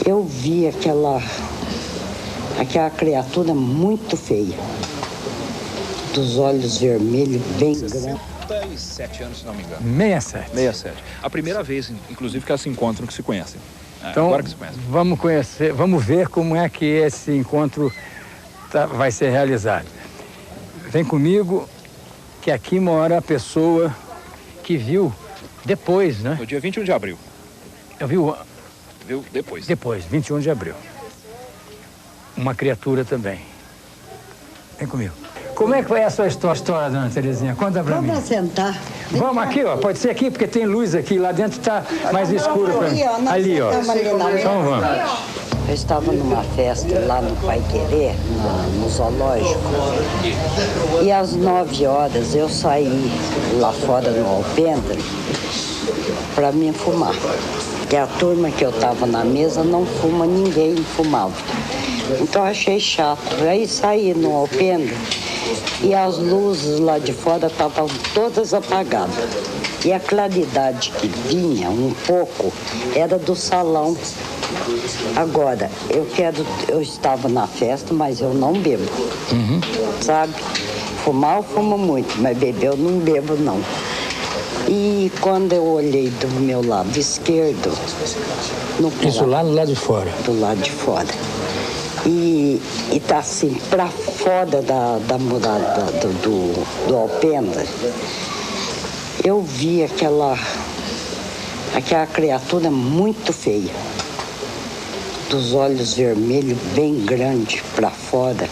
Eu vi aquela criatura muito feia, dos olhos vermelhos, bem grandes. 67 anos, se não me engano. 67. 67. A primeira vez, inclusive, que elas se encontram, que se conhecem. Então, agora que se conhecem. vamos ver como é que esse encontro vai ser realizado. Vem comigo, que aqui mora a pessoa que viu depois, né? No dia 21 de abril. Eu vi Viu depois. Depois, 21 de abril. Uma criatura também. Vem comigo. Como é que foi a sua história, dona Terezinha? Conta pra mim. Vamos sentar. Vamos aqui, ó. Pode ser aqui, porque tem luz aqui. Lá dentro tá mais escuro pra mim. Ali, ó. Então vamos. Eu estava numa festa lá no Paiquerê, no zoológico. E às 9 horas eu saí lá fora no alpendre para me fumar. Porque a turma que eu estava na mesa não fuma, ninguém fumava. Então achei chato. Aí saí no alpendre e as luzes lá de fora estavam todas apagadas. E a claridade que vinha um pouco era do salão. Agora, eu estava na festa, mas eu não bebo, sabe? Fumar eu fumo muito, mas beber eu não bebo, não. E quando eu olhei do meu lado esquerdo... Isso lá no lado de fora? Do lado de fora. E tá assim, pra fora da murada do alpendre, eu vi aquela criatura muito feia, dos olhos vermelhos bem grandes pra fora,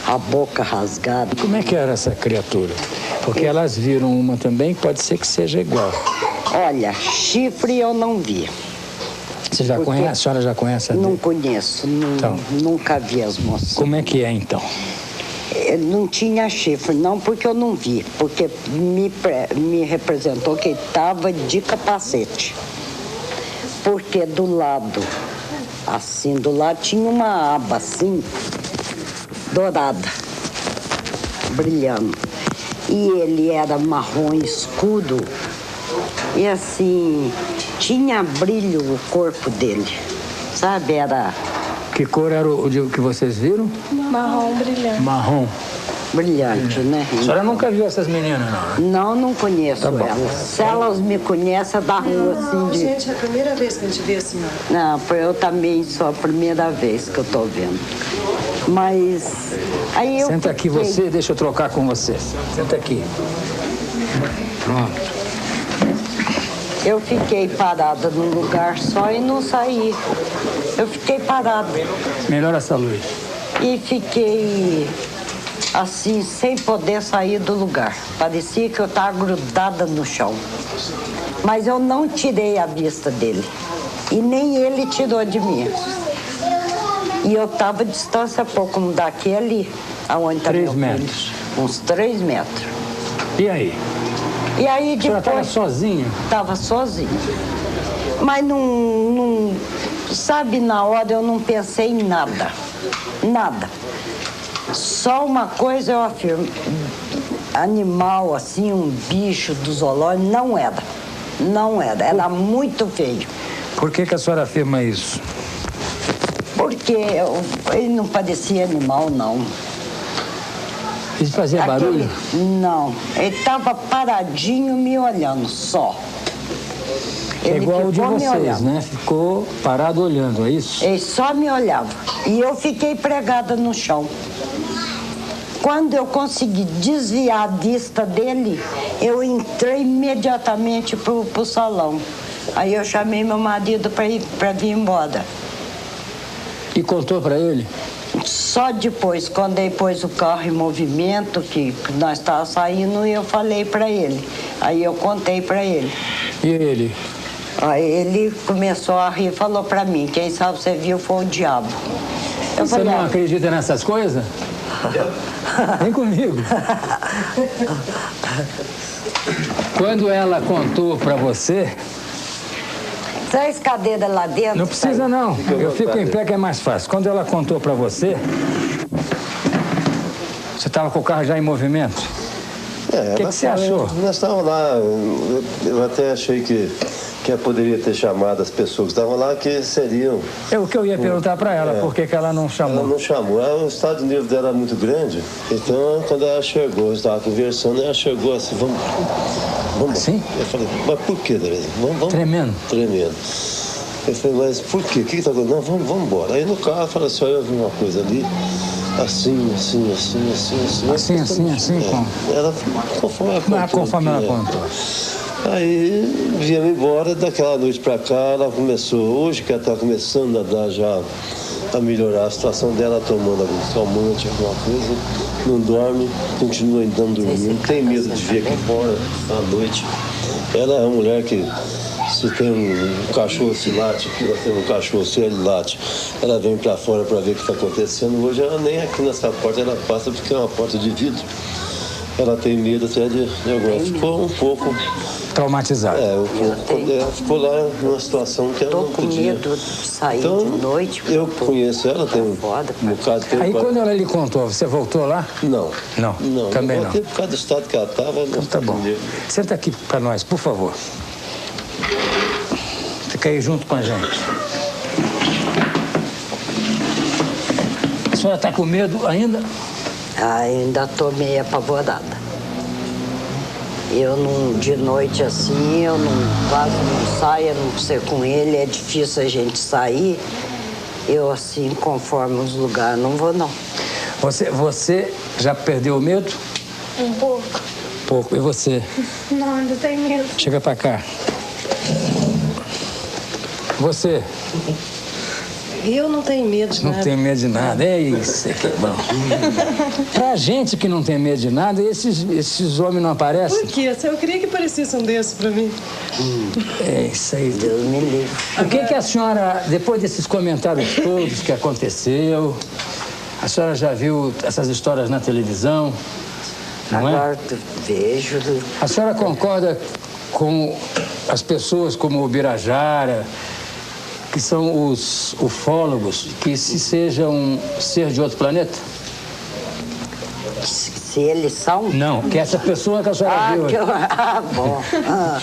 a boca rasgada. Como é que era essa criatura? Porque elas viram uma também, pode ser que seja igual. Olha, chifre eu não vi. Você já conhece? A senhora já conhece? Não conheço, então, nunca vi as moças. Como é que é, então? Não tinha chifre, não, porque eu não vi. Porque me representou que estava de capacete. Porque do lado, assim, do lado tinha uma aba, assim, dourada, brilhando. E ele era marrom escuro e, assim, tinha brilho o corpo dele, sabe? Era... Que cor era o que vocês viram? Marrom brilhante. Marrom. Brilhante, né? A senhora nunca viu essas meninas, não? Não conheço elas. Se elas me conhecem, é da rua, assim, de... Gente, é a primeira vez que a gente vê a senhora. Não, eu também sou a primeira vez que eu tô vendo. Mas... Aí eu Senta aqui você, deixa eu trocar com você. Senta aqui. Pronto. Eu fiquei parada num lugar só e não saí. Eu fiquei parada. Melhora essa luz. E fiquei assim, sem poder sair do lugar. Parecia que eu estava grudada no chão. Mas eu não tirei a vista dele. E nem ele tirou de mim. E eu estava a distância pouco daqui ali, aonde está meu filho. 3 metros. Uns 3 metros. E aí? E aí depois... A senhora estava sozinha? Estava sozinha. Mas não... Sabe, na hora eu não pensei em nada. Nada. Só uma coisa eu afirmo. Animal, assim, um bicho do zoológico, não era. Não era. Era muito feio. Por que a senhora afirma isso? Porque ele não parecia animal, não. Ele fazia barulho? Não. Ele estava paradinho me olhando, só. É igual o de vocês, né? Ficou parado olhando, é isso? Ele só me olhava. E eu fiquei pregada no chão. Quando eu consegui desviar a vista dele, eu entrei imediatamente pro salão. Aí eu chamei meu marido para vir embora. E contou para ele? Só depois, quando ele pôs o carro em movimento, que nós estávamos saindo, eu falei para ele. Aí eu contei para ele. E ele? Aí ele começou a rir e falou para mim, quem sabe você viu foi o diabo. Você não acredita nessas coisas? Vem comigo. Quando ela contou para você... Traz cadeira lá dentro. Não precisa, não. Eu fico em pé que é mais fácil. Quando ela contou para você, você estava com o carro já em movimento? O que você achou? Nós estávamos lá, eu até achei que que ela poderia ter chamado as pessoas que estavam lá, que seriam... É o que eu ia perguntar para ela, por que ela não chamou? Ela não chamou. O estado de nervo dela era muito grande. Então, quando ela chegou, eu estava conversando, ela chegou assim, vamos embora. Assim? Eu falei, mas por que, Tereza? Vamos. Tremendo? Tremendo. Eu falei, mas por quê? O que está acontecendo? Não, vamos embora. Aí no carro, eu falei assim, olha, eu vi uma coisa ali, assim. Ela, conforme ela contou. Aí, viemos embora, daquela noite pra cá, ela começou, hoje que ela tá começando a dar já, a melhorar a situação dela, tomando algum calmante, alguma coisa, não dorme, continua ainda dormindo, tem medo de vir aqui fora à noite. Ela é uma mulher que, se tem um cachorro se late, aqui nós temos um cachorro se ele late, ela vem pra fora pra ver o que está acontecendo. Hoje ela nem aqui nessa porta ela passa, porque é uma porta de vidro. Ela tem medo até de alguma. Ficou um pouco traumatizada. Ela ficou lá numa situação que ela não podia. Tô com medo de sair de noite. Eu conheço ela, tem um bocado de tempo. Aí quando ela lhe contou, você voltou lá? Não. Também não. Por causa do estado que ela estava. Então tá bom. Senta aqui para nós, por favor. Fica aí junto com a gente. A senhora está com medo ainda? Ainda estou meio apavorada. Eu não, de noite assim, eu não, quase não saio, a não ser com ele, é difícil a gente sair. Eu assim, conforme os lugares, não vou não. Você já perdeu o medo? Um pouco. Pouco. E você? Não, ainda tenho medo. Chega pra cá. Você? Eu não tenho medo de nada. Não tem medo de nada. É isso que é bom. Pra gente que não tem medo de nada, esses homens não aparecem? Por quê? Eu queria que aparecesse um desses pra mim. É isso aí. Deus me livre. O que a senhora, depois desses comentários todos que aconteceu, a senhora já viu essas histórias na televisão? Não Agora vejo. A senhora concorda com as pessoas como o Birajara, que são os ufólogos, que se seja um ser de outro planeta? Se eles são? Não, que essa pessoa que a senhora viu. Bom.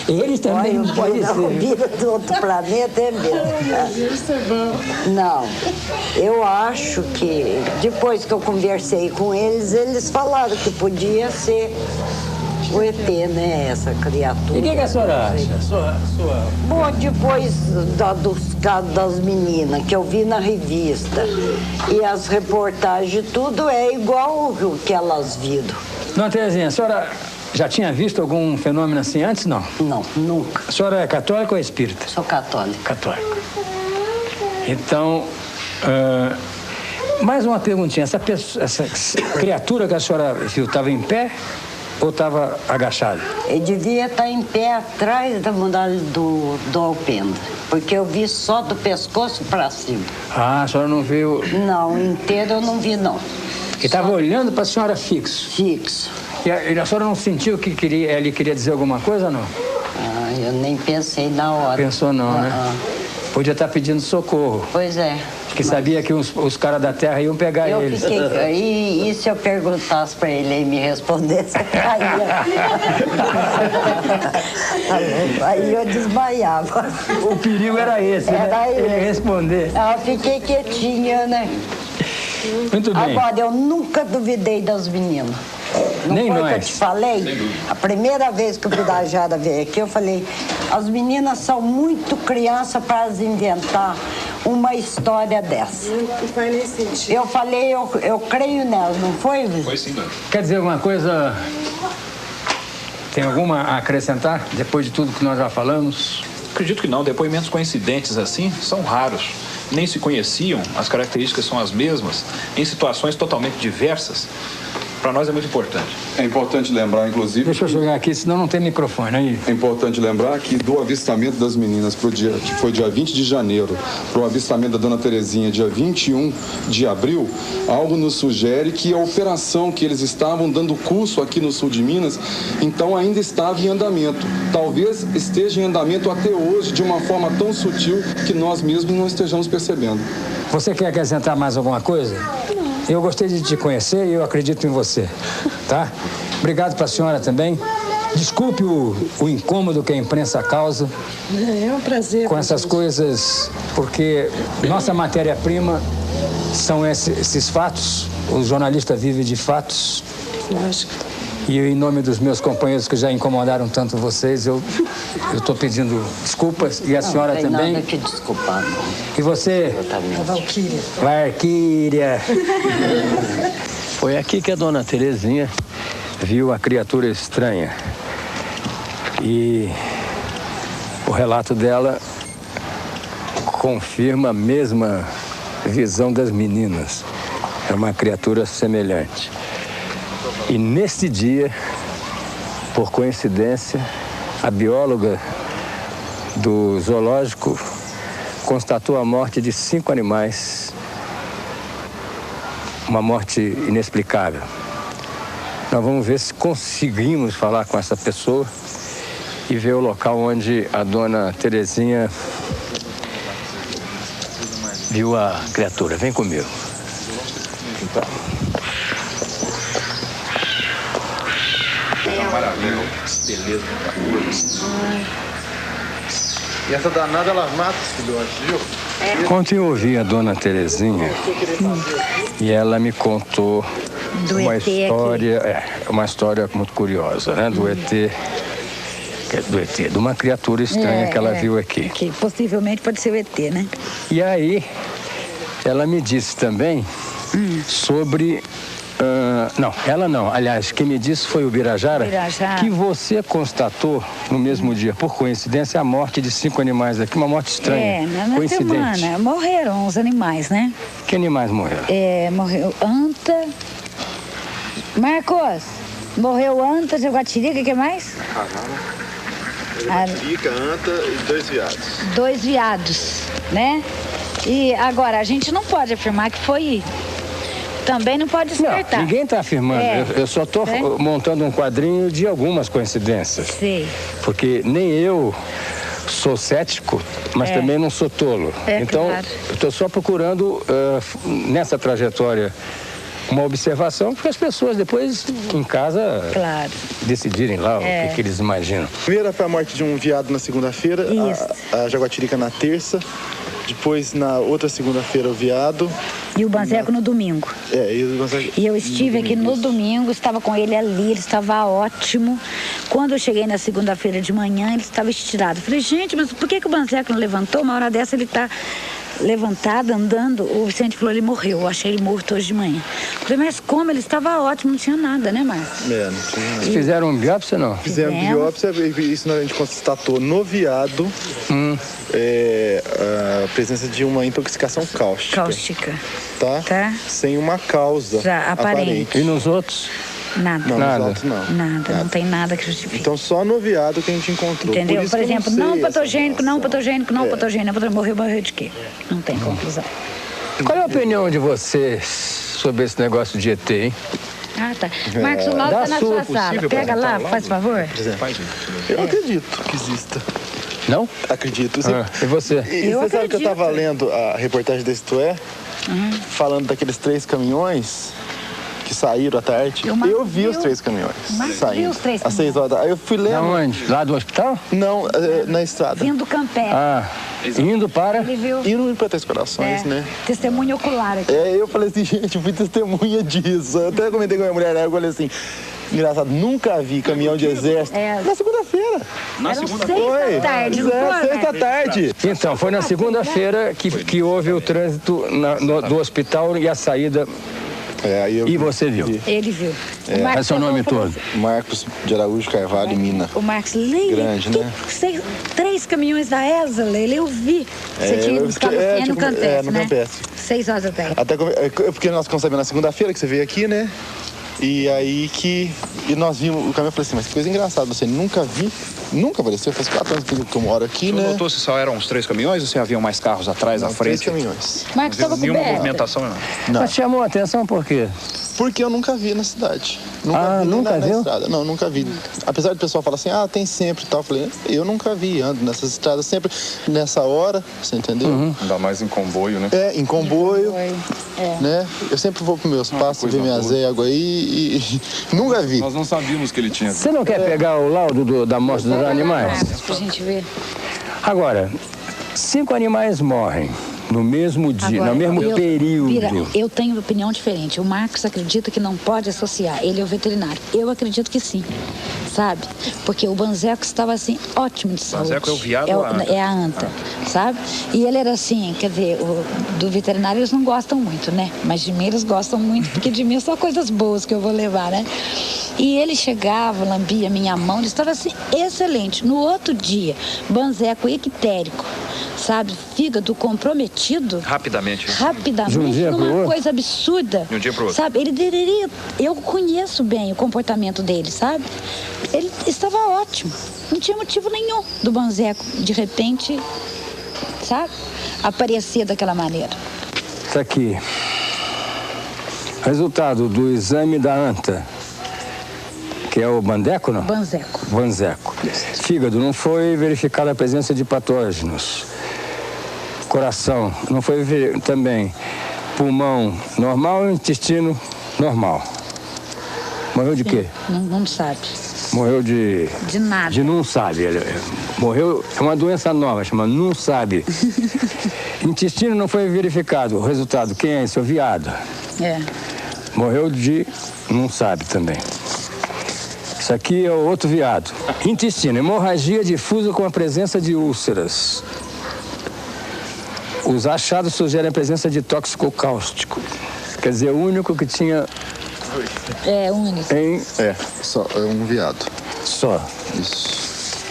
Eles também não podem ser. Vida do outro planeta é mesmo. Isso é bom. Não, eu acho que depois que eu conversei com eles falaram que podia ser o ET, né? Essa criatura. E o que a senhora acha? Bom, depois dos casos das meninas que eu vi na revista e as reportagens, tudo é igual o que elas viram. Dona Terezinha, a senhora já tinha visto algum fenômeno assim antes, não? Não, nunca. A senhora é católica ou espírita? Sou católica. Católica. Então, mais uma perguntinha. Essa criatura que a senhora viu estava em pé ou estava agachada? Ele devia estar em pé atrás da muralha do alpendre, porque eu vi só do pescoço para cima. Ah, a senhora não viu? Não, inteiro eu não vi, não. Ele estava olhando para a senhora fixo? Fixo. E a senhora não sentiu que ele queria dizer alguma coisa ou não? Ah, eu nem pensei na hora. Pensou não, né? Podia estar pedindo socorro. Pois é. Que sabia que os caras da Terra iam pegar eles. E se eu perguntasse para ele e me respondesse, eu caía. Aí eu desmaiava. O perigo era esse, né? Era ele esse. responder. Eu fiquei quietinha, né? Muito bem. Agora, eu nunca duvidei das meninas. Não Nem foi nós. que eu te falei? A primeira vez que o Birajara veio aqui, eu falei, as meninas são muito crianças para inventar uma história dessa. Não faz nem sentido. Eu falei, eu creio nelas, não foi? Foi sim, dona. Quer dizer alguma coisa? Tem alguma a acrescentar, depois de tudo que nós já falamos? Acredito que não. Depoimentos coincidentes assim são raros. Nem se conheciam, as características são as mesmas, em situações totalmente diversas. Para nós é muito importante. É importante lembrar, inclusive... Deixa eu chegar aqui, senão não tem microfone aí. É importante lembrar que do avistamento das meninas, que foi dia 20 de janeiro, para o avistamento da dona Terezinha, dia 21 de abril, algo nos sugere que a operação que eles estavam dando curso aqui no sul de Minas, então ainda estava em andamento. Talvez esteja em andamento até hoje, de uma forma tão sutil que nós mesmos não estejamos percebendo. Você quer acrescentar mais alguma coisa? Eu gostei de te conhecer e eu acredito em você, tá? Obrigado para a senhora também. Desculpe o incômodo que a imprensa causa É um prazer. com essas coisas, porque nossa matéria-prima são esses fatos. O jornalista vive de fatos. Lógico. E em nome dos meus companheiros que já incomodaram tanto vocês, eu estou pedindo desculpas. E a senhora também. Não tem nada que desculpar, não. E você? A Valquíria. Valquíria. Foi aqui que a dona Terezinha viu a criatura estranha. E o relato dela confirma a mesma visão das meninas. É uma criatura semelhante. E nesse dia, por coincidência, a bióloga do zoológico constatou a morte de 5 animais. Uma morte inexplicável. Nós vamos ver se conseguimos falar com essa pessoa e ver o local onde a dona Terezinha viu a criatura. Vem comigo. Maravilha. Beleza. E essa danada, ela mata os filhotes, viu? Ontem eu ouvi a dona Terezinha e ela me contou uma história muito curiosa, né? Do ET, de uma criatura estranha que ela viu aqui. Que possivelmente pode ser o ET, né? E aí, ela me disse também sobre... ela não. Aliás, quem me disse foi o Birajara, que você constatou no mesmo dia, por coincidência, a morte de 5 animais aqui, uma morte estranha. Na coincidente. semana. Morreram os animais, né? Que animais morreram? Morreu anta. Marcos, morreu anta, jaguatirica, o que mais? Jaguatirica, anta e 2 viados. 2 viados, né? E agora, a gente não pode afirmar que foi... Também não pode descartar. Não, ninguém está afirmando. Eu só estou montando um quadrinho de algumas coincidências. Sim. Porque nem eu sou cético, mas também não sou tolo. Então, claro. eu estou só procurando, nessa trajetória, uma observação, porque as pessoas depois, em casa, decidirem lá o que eles imaginam. Primeira foi a morte de um viado na segunda-feira, a jaguatirica na terça. Depois, na outra segunda-feira, o viado. E o Banzeco no domingo. E eu estive aqui no domingo, estava com ele ali, ele estava ótimo. Quando eu cheguei na segunda-feira de manhã, ele estava estirado. Falei, gente, mas por que o Banzeco não levantou? Uma hora dessa ele está levantado, andando. O Vicente falou, ele morreu. Eu achei ele morto hoje de manhã. Falei, mas como? Ele estava ótimo, não tinha nada, né, Márcio? Não tinha nada. Vocês fizeram biópsia, não? Fizemos biópsia, isso a gente constatou no viado a presença de uma intoxicação cáustica. Tá? Sem uma causa aparente. E nos outros? Nada. Não, nada. Nos outros, não. Não tem nada que justifique. Então só no viado que a gente encontrou. Entendeu? Por exemplo, não patogênico. Morreu de quê? Não tem conclusão. Qual é a opinião de vocês sobre esse negócio de ET, hein? Ah, tá. Marcos, o laudo está na sua sala. Pega lá, faz favor. Eu acredito que exista. Não? Acredito. E você? E você sabe que eu estava lendo a reportagem da Isto É, falando daqueles 3 caminhões que saíram à tarde. Eu vi os 3 caminhões saindo. Os 3 às 6 horas da tarde. Aí eu fui lendo. Aonde? Lá do hospital? Não, na estrada. Vindo do Campé. Indo para? Ele viu. Indo para Três Corações, né? Testemunha ocular aqui. Eu falei assim, gente, eu fui testemunha disso. Eu até comentei com a minha mulher, eu falei assim, engraçado, nunca vi caminhão de exército. Na segunda-feira. Eram 6 da tarde, não foi? 6 da tarde. Então, foi na segunda-feira que houve o trânsito do hospital e a saída. E você viu? Ele viu. Qual é o seu nome todo? Marcos de Araújo Carvalho, Mina. O Marcos Leite. Grande, né? 3 caminhões da ESA, eu vi. Você tinha ido buscar no Campestre, no né? Campestre. 6 horas da tarde. Até porque nós conseguimos na segunda-feira que você veio aqui, né? E aí e nós vimos o caminhão, eu falei assim, mas que coisa engraçada, você nunca apareceu, faz 4 anos que eu moro aqui, né? Você notou se só eram os 3 caminhões ou se haviam mais carros atrás, à frente? 3 caminhões. Marcos estava nenhuma coberto. movimentação, não. Mas chamou a atenção por quê? Porque eu nunca vi na cidade. Nunca viu? Na estrada. Não, nunca vi. Apesar do pessoal falar assim, tem sempre e tal. Eu falei, eu nunca vi, ando nessas estradas sempre nessa hora, você entendeu? Ainda mais em comboio, né? Em comboio. Né? Eu sempre vou para meus passos, ver minhas éguas aí e nunca vi. Nós não sabíamos que ele tinha. Você não quer pegar o laudo da morte dos animais? Pra gente ver. Agora, 5 animais morrem no mesmo dia, no mesmo período. Bira, eu tenho opinião diferente. O Marcos acredita que não pode associar. Ele é o veterinário. Eu acredito que sim, sabe? Porque o Banzeco estava, assim, ótimo de saúde. Banzeco é o veado ou a anta? É a anta, sabe? E ele era assim, quer dizer, do veterinário eles não gostam muito, né? Mas de mim eles gostam muito, porque de mim é só coisas boas que eu vou levar, né? E ele chegava, lambia minha mão, ele estava assim, excelente. No outro dia, Banzeco ictérico, sabe? Fígado comprometido. Rapidamente. De um dia pro numa outro? coisa absurda. De um dia pro outro. Sabe? Ele deveria. Eu conheço bem o comportamento dele, sabe? Ele estava ótimo. Não tinha motivo nenhum do Banzeco, de repente, sabe? Aparecer daquela maneira. Isso aqui. Resultado do exame da anta, que é o Bandeco, não? Banzeco. Banzeco. Fígado, não foi verificada a presença de patógenos. Coração, não foi também. Pulmão normal e intestino normal. Morreu de quê? Não sabe. Morreu de... De nada. De não sabe. Ele morreu, é uma doença nova, chama não sabe. Intestino não foi verificado. O resultado, quem é esse? O veado. É. Morreu de não sabe também. Isso aqui é o outro veado. Intestino, hemorragia difusa com a presença de úlceras. Os achados sugerem a presença de tóxico cáustico. Quer dizer, o único que tinha... É, único. Só, é um veado. Só. Isso.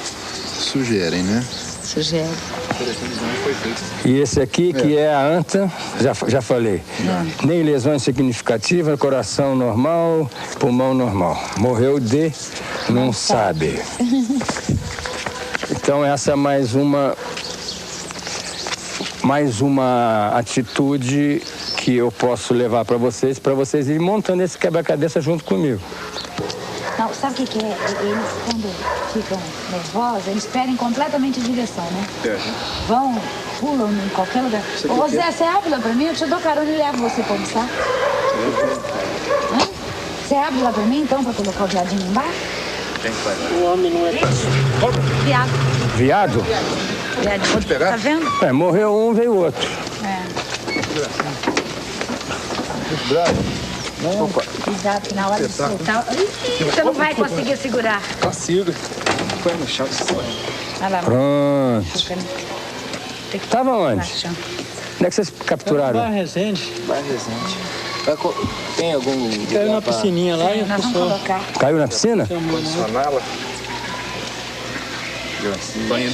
Sugerem, né? Sugere. E esse aqui, que é a anta, já falei. Nem lesões significativas, coração normal, pulmão normal. Morreu de não sabe. Então essa é mais uma atitude que eu posso levar para vocês irem montando esse quebra-cabeça junto comigo. Não, sabe o que é? Eles, quando ficam nervosos, eles perdem completamente a direção, né? Vão, pulam em qualquer lugar. Ô, Zé, você abre lá pra mim? Eu te dou carona e levo você pra almoçar. Você abre lá pra mim, então, pra colocar o viadinho embaixo? O homem não é... Viado. Viado? Viadinho. Pode pegar? Tá vendo? Morreu um, veio outro. Cuidado, que na hora de soltar... Ih, você não vai conseguir segurar. Consigo. Põe no chão. Olha lá. Pronto. Tava onde? Onde é que vocês capturaram? Barra Resende. Tem algum... Caiu na piscininha lá e Nós vamos colocar. Caiu na piscina? Panela.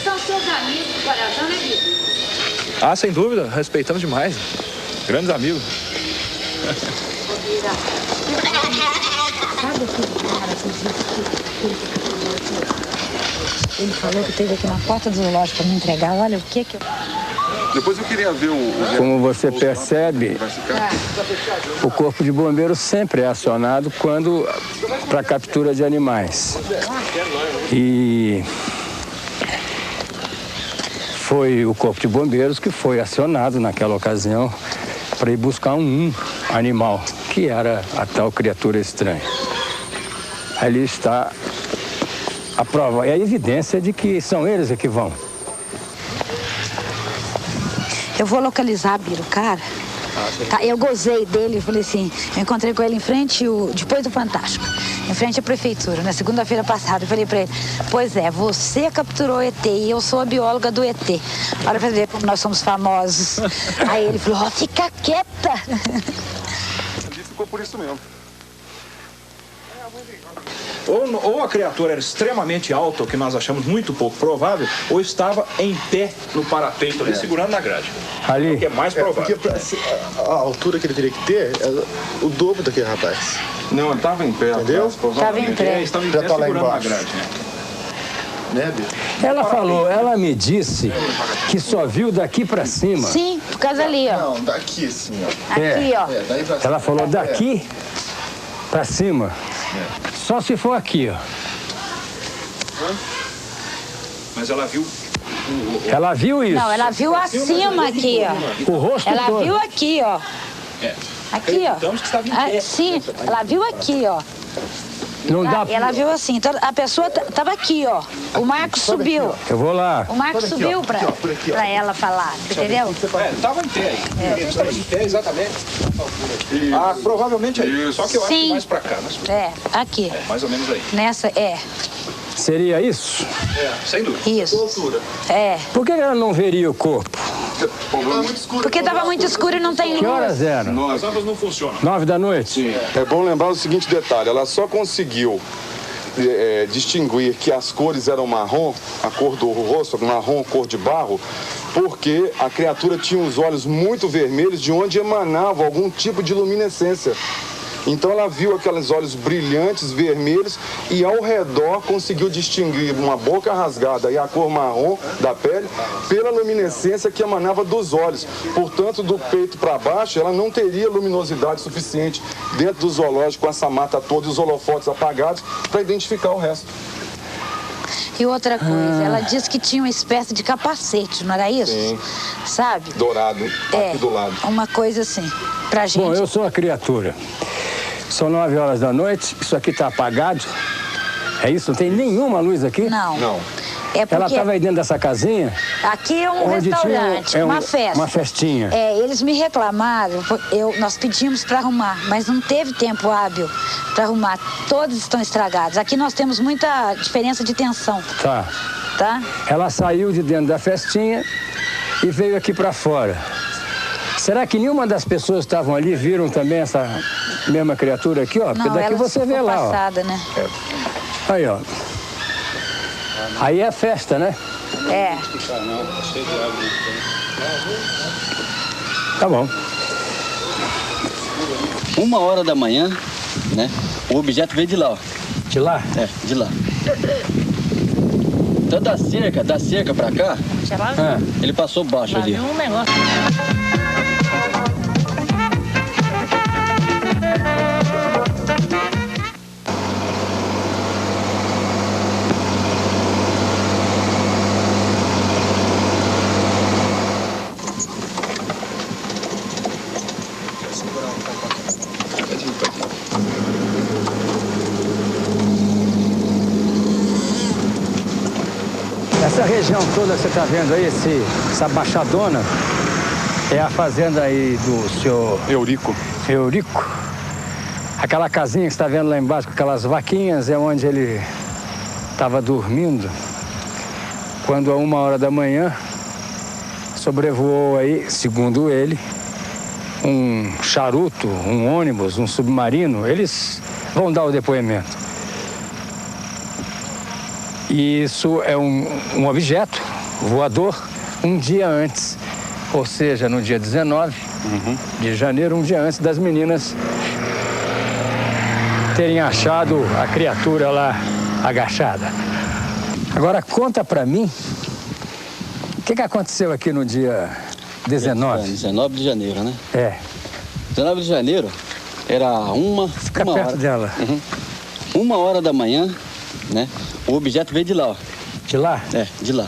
São seus amigos do coração, né, Vitor? Ah, sem dúvida. Respeitamos demais. Grandes amigos. Sabe aquele cara que disse que ele falou que teve aqui na porta do zoológico para me entregar? Olha o que eu... Depois eu queria ver o... Como você percebe, o Corpo de Bombeiros sempre é acionado para captura de animais. E foi o Corpo de Bombeiros que foi acionado naquela ocasião para ir buscar um animal, que era a tal criatura estranha. Ali está a prova, é a evidência de que são eles que vão. Eu vou localizar, Biro, cara. Tá, eu gozei dele, falei assim, eu encontrei com ele em frente, depois do Fantástico, em frente à prefeitura, na segunda-feira passada. Eu falei pra ele, pois é, você capturou o ET e eu sou a bióloga do ET. Olha pra ver como nós somos famosos. Aí ele falou, ó, fica quieta. Ali ficou por isso mesmo. Ou a criatura era extremamente alta, o que nós achamos muito pouco provável, ou estava em pé no parapeito ali, segurando na grade. Ali? O que é mais provável. Porque a altura que ele teria que ter é o dobro daquele rapaz. Não, ele estava em pé. Entendeu? Estava em pé. Estava em Já pé tá lá segurando na embaixo. grade. Né, Bia? Ela me disse que só viu daqui para cima. Sim, por causa ali, ó. Não, daqui assim, ó. Aqui, ó. Daí pra cima. Ela falou daqui para cima. Só se for aqui, ó. Mas ela viu... Ela viu isso. Não, ela viu acima aqui, ó. O rosto Ela todo. viu aqui, ó. É. Aqui, ó. Acreditamos que estava em pé. Sim, ela viu aqui, ó. Não dá pra... Ela viu assim, então a pessoa tava aqui, ó. O Marcos subiu. Eu vou lá. O Marcos subiu pra ela falar, entendeu? Estava em pé aí. Estava em pé, exatamente. Ah, provavelmente aí. Só que eu acho que mais pra cá, né? Aqui. Mais ou menos aí. Nessa, Seria isso? Sem dúvida. Isso. Por que ela não veria o corpo? Porque tava muito escuro e não tem luz. Que horas eram? As lâmpadas não funcionam. 9 da noite? Sim. É bom lembrar o seguinte detalhe, ela só conseguiu distinguir que as cores eram marrom, a cor do rosto, marrom, cor de barro, porque a criatura tinha os olhos muito vermelhos, de onde emanava algum tipo de luminescência. Então ela viu aqueles olhos brilhantes, vermelhos, e ao redor conseguiu distinguir uma boca rasgada e a cor marrom da pele pela luminescência que emanava dos olhos. Portanto, do peito para baixo, ela não teria luminosidade suficiente dentro do zoológico, com essa mata toda e os holofotes apagados, para identificar o resto. E outra coisa, ela disse que tinha uma espécie de capacete, não era isso? Sim. Sabe? Dourado, aqui do lado. Uma coisa assim, pra gente. Bom, eu sou a criatura. São 9 horas da noite, isso aqui está apagado. É isso? Não tem nenhuma luz aqui? Não. É porque Ela estava aí dentro dessa casinha? aqui é um restaurante, uma festa. Uma festinha. Eles me reclamaram, nós pedimos para arrumar, mas não teve tempo hábil para arrumar. Todos estão estragados. Aqui nós temos muita diferença de tensão. Tá? Ela saiu de dentro da festinha e veio aqui para fora. Será que nenhuma das pessoas que estavam ali viram também essa mesma criatura aqui, ó? Porque Não, daqui ela você vê lá, passada, ó. Né? Aí, ó. Aí é festa, né? Tá bom. 1h da manhã, né? O objeto veio de lá, ó. De lá? De lá. Então da cerca pra cá, ele passou baixo ali. Um negócio. Essa região toda que você está vendo aí, essa baixadona, é a fazenda aí do senhor... Eurico. Aquela casinha que você está vendo lá embaixo com aquelas vaquinhas é onde ele estava dormindo. Quando a 1h da manhã sobrevoou aí, segundo ele, um charuto, um ônibus, um submarino. Eles vão dar o depoimento. E isso é um objeto voador um dia antes, ou seja, no dia 19 de janeiro, um dia antes das meninas terem achado a criatura lá agachada. Agora conta pra mim, o que aconteceu aqui no dia 19? 19 de janeiro, né? 19 de janeiro era Fica perto dela. 1h da manhã, né? O objeto veio de lá, ó. De lá? De lá.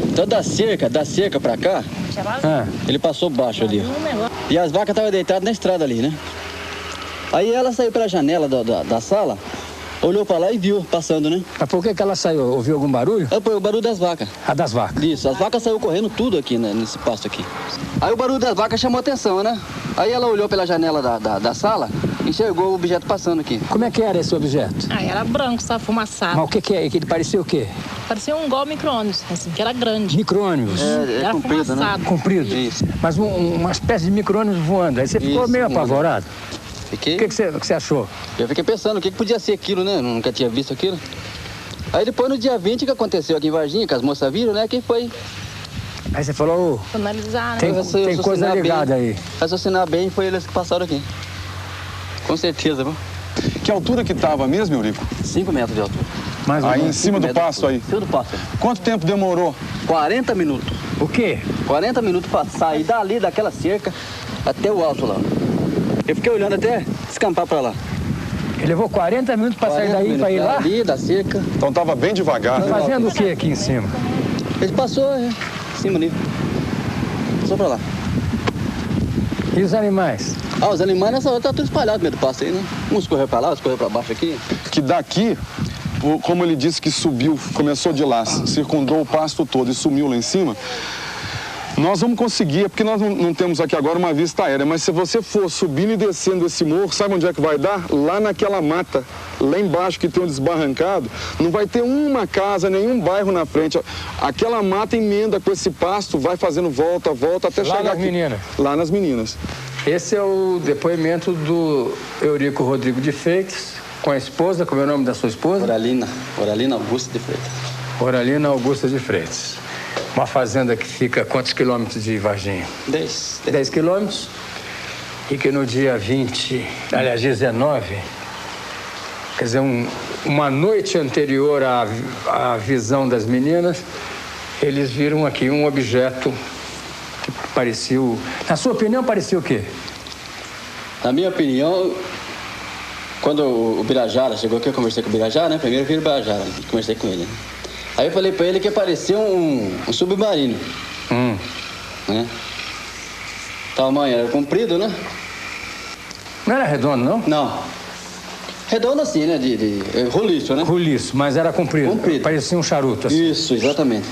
Então da cerca pra cá, ele passou baixo ali, ó. E as vacas estavam deitadas na estrada ali, né? Aí ela saiu pela janela da sala, olhou pra lá e viu passando, né? Mas por que ela saiu? Ouviu algum barulho? O barulho das vacas. Ah, das vacas? Isso, as vacas saíram correndo tudo aqui, né, nesse pasto aqui. Aí o barulho das vacas chamou atenção, né? Aí ela olhou pela janela da sala, enxergou o objeto passando aqui. Como é que era esse objeto? Era branco, sabe, fumaçado. Mas o que é? Que ele parecia o quê? Parecia um igual micro-ônibus, assim, que era grande. Micro-ônibus? Era comprido, fumaçado. né? Comprido? Isso. Mas uma espécie de micro-ônibus voando. Aí você ficou meio apavorado. Fiquei. O que você achou? Eu fiquei pensando o que podia ser aquilo, né? Eu nunca tinha visto aquilo. Aí depois no dia 20 que aconteceu aqui em Varginha, que as moças viram, né? Que foi... Aí você falou, Analisar, né? tem coisa ligada aí. Raciocinar bem, foi eles que passaram aqui. Com certeza, viu? Que altura que estava mesmo, Eurico? 5 metros de altura. Mais ou Aí menos. em cima do pasto aí? Em cima do pasto. Quanto tempo demorou? 40 minutos. O quê? 40 minutos pra sair dali, daquela cerca, até o alto lá. Eu fiquei olhando até descampar pra lá. Ele levou 40 minutos pra sair daí, pra ir lá? Ali, da cerca. Então estava bem devagar, né? Fazendo o que aqui em cima? Ele passou, em cima ali. Passou pra lá. E os animais? Ah, os animais nessa hora tá tudo espalhado no meio do pasto aí, né? Uns correu pra lá, outros correu pra baixo aqui. Que daqui, como ele disse que subiu, começou de lá, circundou o pasto todo e sumiu lá em cima, nós vamos conseguir, porque nós não temos aqui agora uma vista aérea, mas se você for subindo e descendo esse morro, sabe onde é que vai dar? Lá naquela mata, lá embaixo que tem um desbarrancado, não vai ter uma casa, nenhum bairro na frente. Aquela mata emenda com esse pasto, vai fazendo volta, até chegar aqui. Lá nas meninas? Lá nas meninas. Esse é o depoimento do Eurico Rodrigo de Freitas, com a esposa, como é o nome da sua esposa? Oralina Augusta de Freitas. Oralina Augusta de Freitas. Uma fazenda que fica a quantos quilômetros de Varginha? 10 quilômetros. E que no dia 19, quer dizer, uma noite anterior à visão das meninas, eles viram aqui um objeto que parecia... Na sua opinião, parecia o quê? Na minha opinião, quando o Birajara chegou aqui, eu conversei com o Birajara, né? Primeiro eu vi o Birajara, conversei com ele, né? Aí eu falei pra ele que apareceu um submarino. Né? Tamanho era comprido, né? Não era redondo, não? Não. Redondo assim, né? De roliço, né? Roliço, mas era comprido. Comprido. Parecia um charuto, assim. Isso, exatamente.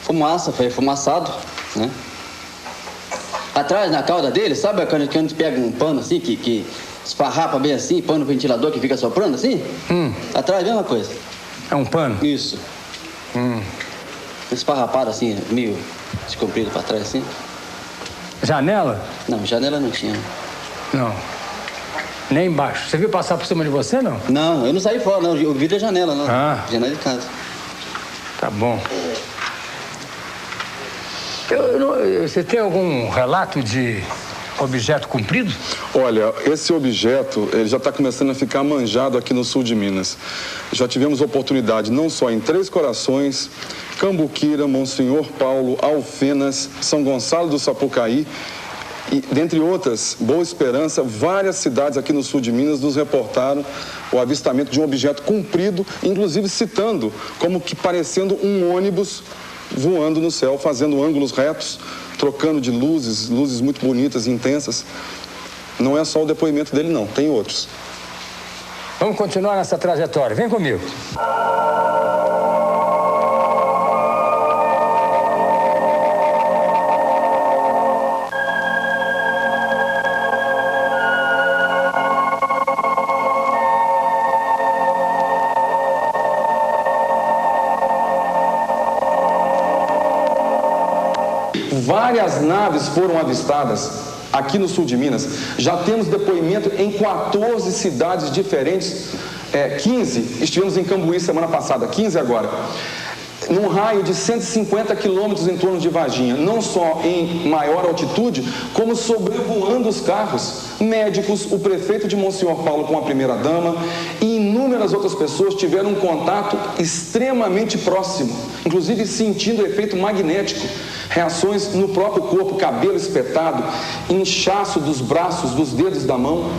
Fumaça, foi fumaçado, né? Atrás, na cauda dele, sabe quando a gente pega um pano assim, que esfarrapa bem assim, põe no ventilador que fica soprando assim? Atrás, mesma coisa. É um pano? Isso. Esfarrapado assim, meio descomprido pra trás assim. Janela? Não, janela não tinha. Não. Nem embaixo. Você viu passar por cima de você, não? Não, eu não saí fora, não. Eu vi da janela, não. Janela de casa. Tá bom. Você tem algum relato de objeto comprido? Olha, esse objeto ele já está começando a ficar manjado aqui no sul de Minas. Já tivemos oportunidade não só em Três Corações, Cambuquira, Monsenhor Paulo, Alfenas, São Gonçalo do Sapucaí e, dentre outras, Boa Esperança, várias cidades aqui no sul de Minas nos reportaram o avistamento de um objeto comprido, inclusive citando como que parecendo um ônibus voando no céu, fazendo ângulos retos, trocando de luzes muito bonitas e intensas. Não é só o depoimento dele, não. Tem outros. Vamos continuar nessa trajetória. Vem comigo. Várias naves foram avistadas aqui no sul de Minas. Já temos depoimento em 14 cidades diferentes. 15, estivemos em Cambuí semana passada, 15 agora. Num raio de 150 quilômetros em torno de Varginha, não só em maior altitude, como sobrevoando os carros. Médicos, o prefeito de Monsenhor Paulo com a primeira-dama e inúmeras outras pessoas tiveram um contato extremamente próximo, inclusive sentindo o efeito magnético. Reações no próprio corpo, cabelo espetado, inchaço dos braços, dos dedos da mão,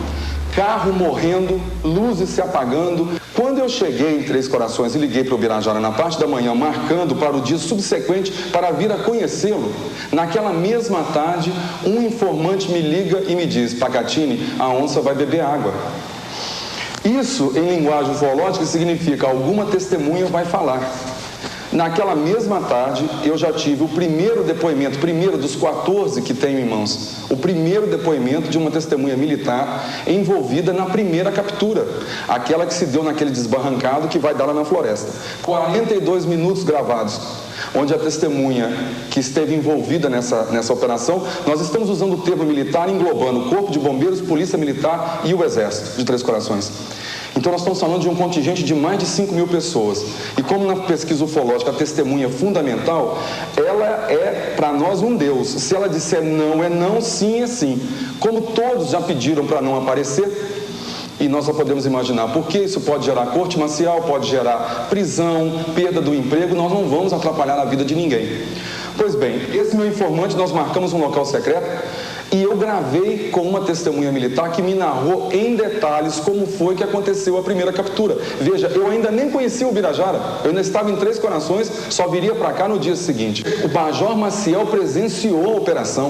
carro morrendo, luzes se apagando. Quando eu cheguei em Três Corações e liguei para o Birajara na parte da manhã, marcando para o dia subsequente para vir a conhecê-lo, naquela mesma tarde, um informante me liga e me diz: Pacatini, a onça vai beber água. Isso, em linguagem ufológica, significa alguma testemunha vai falar. Naquela mesma tarde, eu já tive o primeiro depoimento, primeiro dos 14 que tenho em mãos, o primeiro depoimento de uma testemunha militar envolvida na primeira captura, aquela que se deu naquele desbarrancado que vai dar lá na floresta. 42 minutos gravados, onde a testemunha que esteve envolvida nessa operação, nós estamos usando o termo militar englobando o Corpo de Bombeiros, Polícia Militar e o Exército de Três Corações. Então nós estamos falando de um contingente de mais de 5 mil pessoas. E como na pesquisa ufológica a testemunha é fundamental, ela é para nós um Deus. Se ela disser não é não, sim é sim. Como todos já pediram para não aparecer, e nós só podemos imaginar, porque isso pode gerar corte marcial, pode gerar prisão, perda do emprego, nós não vamos atrapalhar a vida de ninguém. Pois bem, esse meu informante, nós marcamos um local secreto, e eu gravei com uma testemunha militar que me narrou em detalhes como foi que aconteceu a primeira captura. Veja, eu ainda nem conhecia o Birajara, eu ainda estava em Três Corações, só viria para cá no dia seguinte. O Major Maciel presenciou a operação.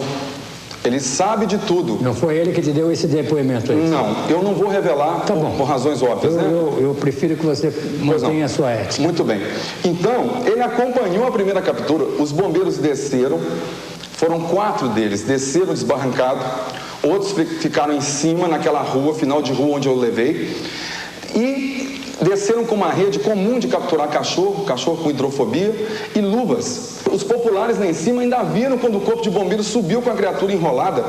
Ele sabe de tudo. Não foi ele que te deu esse depoimento aí? Não, eu não vou revelar por razões óbvias, né? Eu prefiro que você mantenha a sua ética. Muito bem. Então, ele acompanhou a primeira captura, os bombeiros desceram, foram 4 deles, desceram desbarrancado, outros ficaram em cima, naquela rua, final de rua onde eu levei, e desceram com uma rede comum de capturar cachorro com hidrofobia e luvas. Os populares lá em cima ainda viram quando o corpo de bombeiros subiu com a criatura enrolada.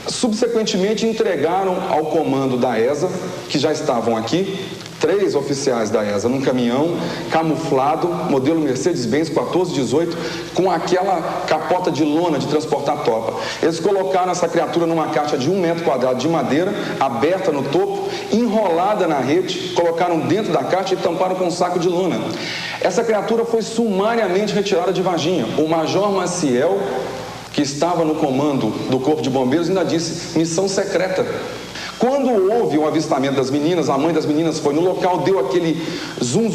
Subsequentemente entregaram ao comando da ESA, que já estavam aqui, 3 oficiais da ESA num caminhão camuflado, modelo Mercedes-Benz 1418, com aquela capota de lona de transportar tropa. Eles colocaram essa criatura numa caixa de 1 metro quadrado de madeira, aberta no topo, enrolada na rede, colocaram dentro da caixa e tamparam com um saco de lona. Essa criatura foi sumariamente retirada de Varginha. O Major Maciel, que estava no comando do Corpo de Bombeiros, ainda disse: missão secreta. Quando houve o avistamento das meninas, a mãe das meninas foi no local, deu aquele zum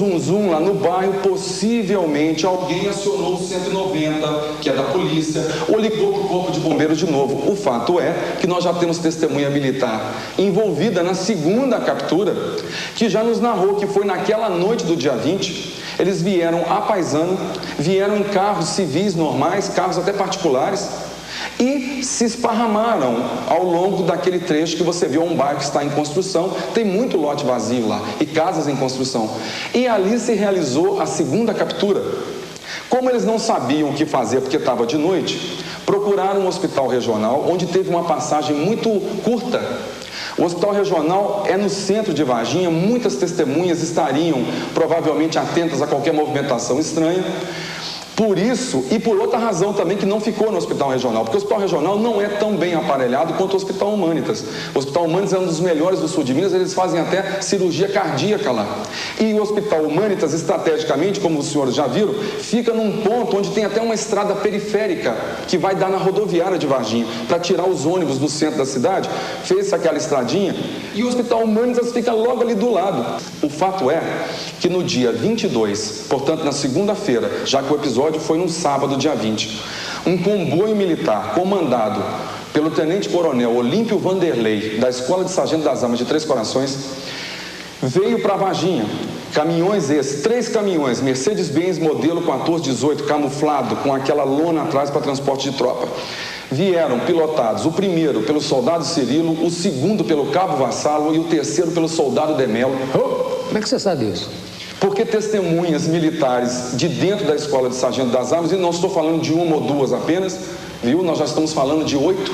lá no bairro, possivelmente alguém acionou o 190, que é da polícia, ou ligou para o Corpo de Bombeiros de novo. O fato é que nós já temos testemunha militar envolvida na segunda captura, que já nos narrou que foi naquela noite do dia 20, eles vieram a paisano, vieram em carros civis normais, carros até particulares, e se esparramaram ao longo daquele trecho que você viu, um bairro que está em construção, tem muito lote vazio lá e casas em construção. E ali se realizou a segunda captura. Como eles não sabiam o que fazer porque estava de noite, procuraram um hospital regional onde teve uma passagem muito curta. O hospital regional é no centro de Varginha, muitas testemunhas estariam provavelmente atentas a qualquer movimentação estranha. Por isso, e por outra razão também, que não ficou no hospital regional, porque o hospital regional não é tão bem aparelhado quanto o hospital Humanitas. O hospital Humanitas é um dos melhores do sul de Minas, eles fazem até cirurgia cardíaca lá. E o hospital Humanitas, estrategicamente, como os senhores já viram, fica num ponto onde tem até uma estrada periférica que vai dar na rodoviária de Varginha, para tirar os ônibus do centro da cidade, fez-se aquela estradinha, e o hospital Humanitas fica logo ali do lado. O fato é que no dia 22, portanto na segunda-feira, já que o episódio foi no sábado, dia 20, um comboio militar comandado pelo tenente-coronel Olímpio Vanderlei, da Escola de Sargento das Armas de Três Corações, veio para Varginha. Caminhões esses, 3 caminhões, Mercedes-Benz modelo 1418, camuflado, com aquela lona atrás para transporte de tropa. Vieram pilotados, o primeiro pelo soldado Cirilo, o segundo pelo cabo Vassalo e o terceiro pelo soldado Demelo. Como é que você sabe isso? Porque testemunhas militares de dentro da Escola de Sargento das Armas, e não estou falando de 1 ou 2 apenas, viu? Nós já estamos falando de 8,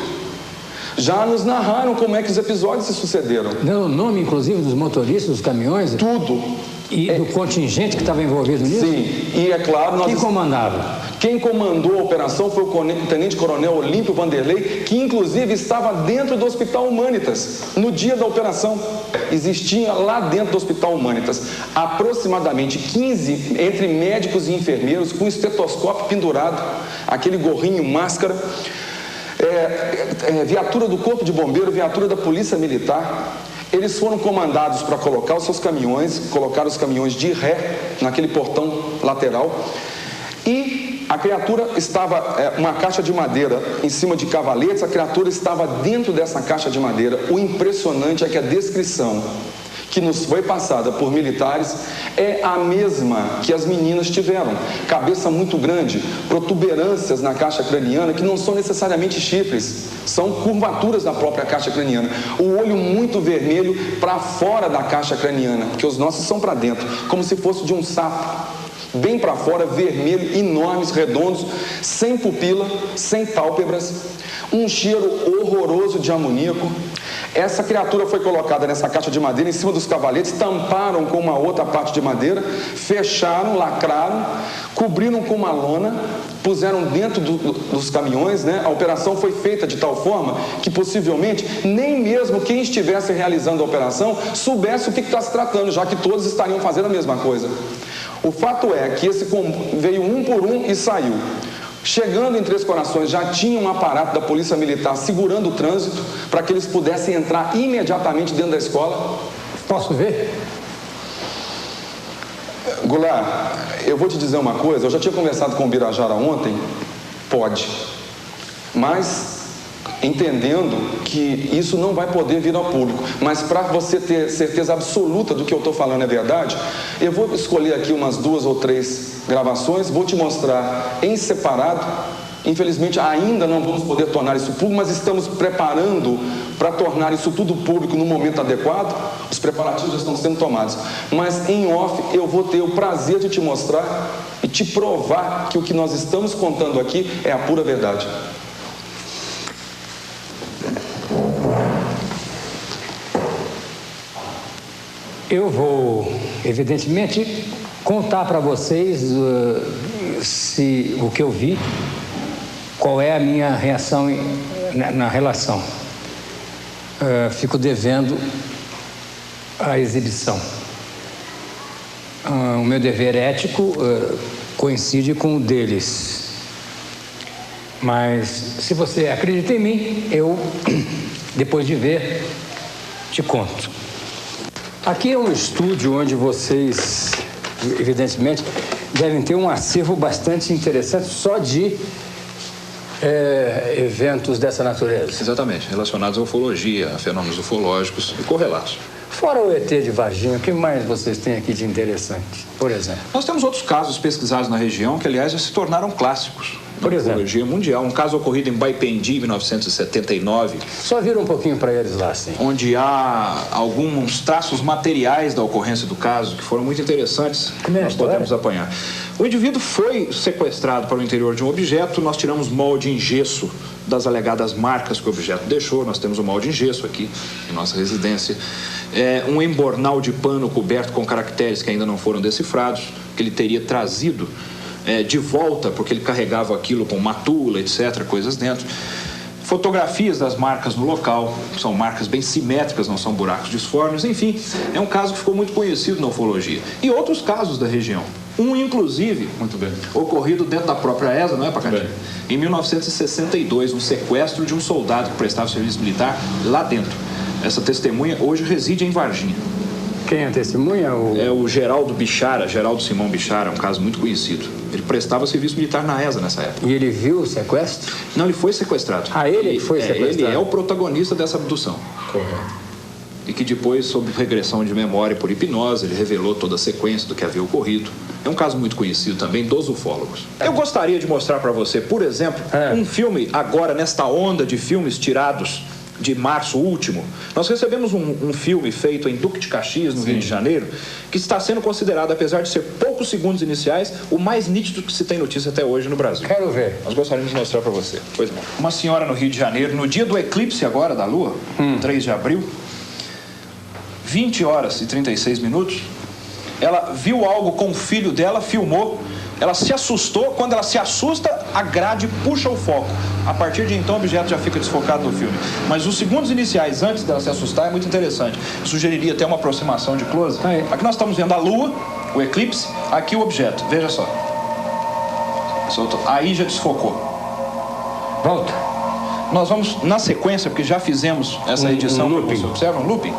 já nos narraram como é que os episódios se sucederam. Deu o nome, inclusive, dos motoristas, dos caminhões? Tudo. E do contingente que estava envolvido nisso? Sim, e é claro... Quem comandava? Quem comandou a operação foi o tenente-coronel Olímpio Vanderlei, que inclusive estava dentro do Hospital Humanitas, no dia da operação. Existia lá dentro do Hospital Humanitas aproximadamente 15 entre médicos e enfermeiros com estetoscópio pendurado, aquele gorrinho, máscara, viatura do Corpo de Bombeiro, viatura da Polícia Militar. Eles foram comandados para colocar os seus caminhões, colocar os caminhões de ré naquele portão lateral, e a criatura estava, uma caixa de madeira em cima de cavaletes, a criatura estava dentro dessa caixa de madeira. O impressionante é que a descrição que nos foi passada por militares é a mesma que as meninas tiveram. Cabeça muito grande, protuberâncias na caixa craniana que não são necessariamente chifres, são curvaturas da própria caixa craniana. O olho muito vermelho para fora da caixa craniana, porque os nossos são para dentro, como se fosse de um sapo. Bem para fora, vermelho, enormes, redondos, sem pupila, sem pálpebras, um cheiro horroroso de amoníaco. Essa criatura foi colocada nessa caixa de madeira em cima dos cavaletes, tamparam com uma outra parte de madeira, fecharam, lacraram, cobriram com uma lona, puseram dentro dos caminhões, né? A operação foi feita de tal forma que possivelmente nem mesmo quem estivesse realizando a operação soubesse o que está se tratando, já que todos estariam fazendo a mesma coisa. O fato é que esse veio um por um e saiu. Chegando em Três Corações, já tinha um aparato da Polícia Militar segurando o trânsito para que eles pudessem entrar imediatamente dentro da escola. Posso ver? Goulart, eu vou te dizer uma coisa, eu já tinha conversado com o Birajara ontem, pode, mas entendendo que isso não vai poder vir ao público. Mas para você ter certeza absoluta do que eu estou falando é verdade, eu vou escolher aqui umas 2 ou 3 gravações, vou te mostrar em separado. Infelizmente ainda não vamos poder tornar isso público, mas estamos preparando para tornar isso tudo público no momento adequado. Os preparativos já estão sendo tomados. Mas em off eu vou ter o prazer de te mostrar e te provar que o que nós estamos contando aqui é a pura verdade. Eu vou, evidentemente, contar para vocês o que eu vi, qual é a minha reação na relação. Fico devendo a exibição. O meu dever ético coincide com o deles. Mas, se você acredita em mim, eu, depois de ver, te conto. Aqui é um estúdio onde vocês, evidentemente, devem ter um acervo bastante interessante só de eventos dessa natureza. Exatamente, relacionados à ufologia, a fenômenos ufológicos e correlatos. Fora o ET de Varginha, o que mais vocês têm aqui de interessante, por exemplo? Nós temos outros casos pesquisados na região que, aliás, já se tornaram clássicos. Por exemplo? Ufologia mundial. Um caso ocorrido em Baipendi, em 1979. Só vira um pouquinho para eles lá, sim. Onde há alguns traços materiais da ocorrência do caso que foram muito interessantes. Nós podemos apanhar. O indivíduo foi sequestrado para o interior de um objeto. Nós tiramos molde em gesso das alegadas marcas que o objeto deixou. Nós temos o molde em gesso aqui em nossa residência. Um embornal de pano coberto com caracteres que ainda não foram decifrados, que ele teria trazido de volta, porque ele carregava aquilo com matula, etc., coisas dentro. Fotografias das marcas no local, são marcas bem simétricas, não são buracos disformes, enfim, é um caso que ficou muito conhecido na ufologia. E outros casos da região. Um, inclusive, muito bem, ocorrido dentro da própria ESA, não é, Pacatinho? Em 1962, um sequestro de um soldado que prestava serviço militar lá dentro. Essa testemunha hoje reside em Varginha. Quem é a testemunha? É o Geraldo Bichara, Geraldo Simão Bichara, um caso muito conhecido. Ele prestava serviço militar na ESA nessa época. E ele viu o sequestro? Não, ele foi sequestrado. Ele foi sequestrado? Ele é o protagonista dessa abdução. Correto. E que depois, sob regressão de memória por hipnose, ele revelou toda a sequência do que havia ocorrido. É um caso muito conhecido também dos ufólogos. Eu gostaria de mostrar para você, por exemplo, um filme agora nesta onda de filmes tirados de março último. Nós recebemos um filme feito em Duque de Caxias, no Rio de Janeiro, que está sendo considerado, apesar de ser poucos segundos iniciais, o mais nítido que se tem notícia até hoje no Brasil. Quero ver. Nós gostaríamos de mostrar para você. Pois não. Uma senhora no Rio de Janeiro, no dia do eclipse agora da Lua, 3 de abril, 20 horas e 36 minutos, ela viu algo com o filho dela, filmou, ela se assustou. Quando ela se assusta, a grade puxa o foco. A partir de então, o objeto já fica desfocado no filme. Mas os segundos iniciais, antes dela se assustar, é muito interessante. Sugeriria até uma aproximação de close. Aqui nós estamos vendo a Lua, o eclipse, aqui o objeto. Veja só. Soltou. Aí já desfocou. Volta. Nós vamos, na sequência, porque já fizemos essa edição, você observa, um looping.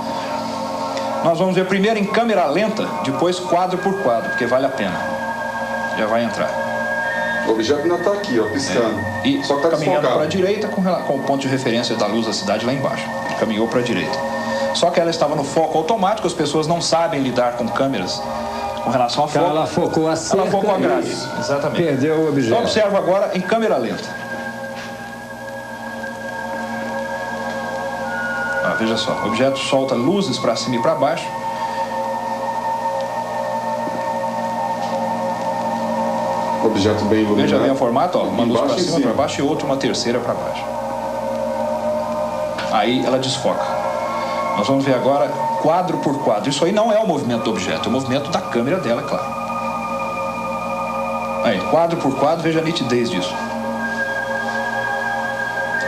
Nós vamos ver primeiro em câmera lenta, depois quadro por quadro, porque vale a pena. Já vai entrar. O objeto ainda está aqui, ó, piscando. E só que está caminhando desfocado. para a direita com o ponto de referência da luz da cidade lá embaixo. Caminhou para a direita. Só que ela estava no foco automático, as pessoas não sabem lidar com câmeras com relação a foco. Ela focou a cerca. Ela focou a grade. Exatamente. Perdeu o objeto. Então observa agora em câmera lenta. Veja só, o objeto solta luzes para cima e para baixo. Objeto bem iluminado. Veja bem o formato, ó, uma luz para Embaixo e cima, para baixo e outra, uma terceira para baixo. Aí ela desfoca. Nós vamos ver agora quadro por quadro. Isso aí não é o movimento do objeto, é o movimento da câmera dela, é claro. Aí, quadro por quadro, veja a nitidez disso.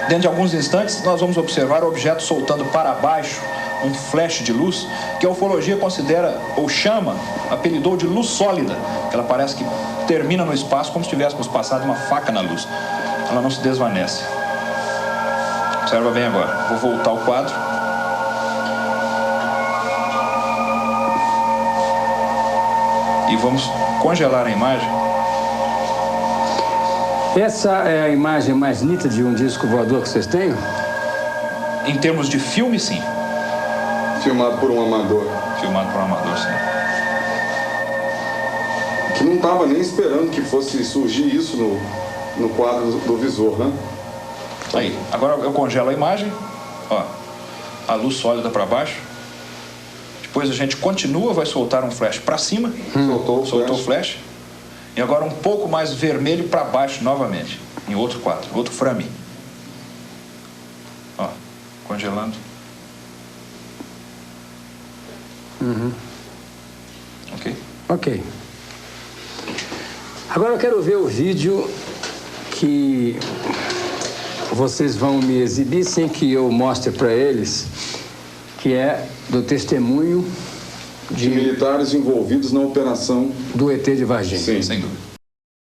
Dentro de alguns instantes, nós vamos observar o objeto soltando para baixo um flash de luz, que a ufologia considera, ou chama, apelidou de luz sólida, que ela parece que termina no espaço como se tivéssemos passado uma faca na luz. Ela não se desvanece. Observa bem agora. Vou voltar ao quadro. E vamos congelar a imagem. Essa é a imagem mais nítida de um disco voador que vocês têm? Em termos de filme, sim. Filmado por um amador. Filmado por um amador, sim. Que não estava nem esperando que fosse surgir isso no quadro do visor, né? Aí, agora eu congelo a imagem. Ó, a luz sólida para baixo. Depois a gente continua, vai soltar um flash para cima. Soltou o flash. E agora um pouco mais vermelho para baixo novamente. Em outro quadro, outro frame. Ó, congelando. Ok? Ok. Agora eu quero ver o vídeo que vocês vão me exibir sem que eu mostre para eles, que é do testemunho de militares envolvidos na operação do ET de Varginha. Sim. Sem dúvida.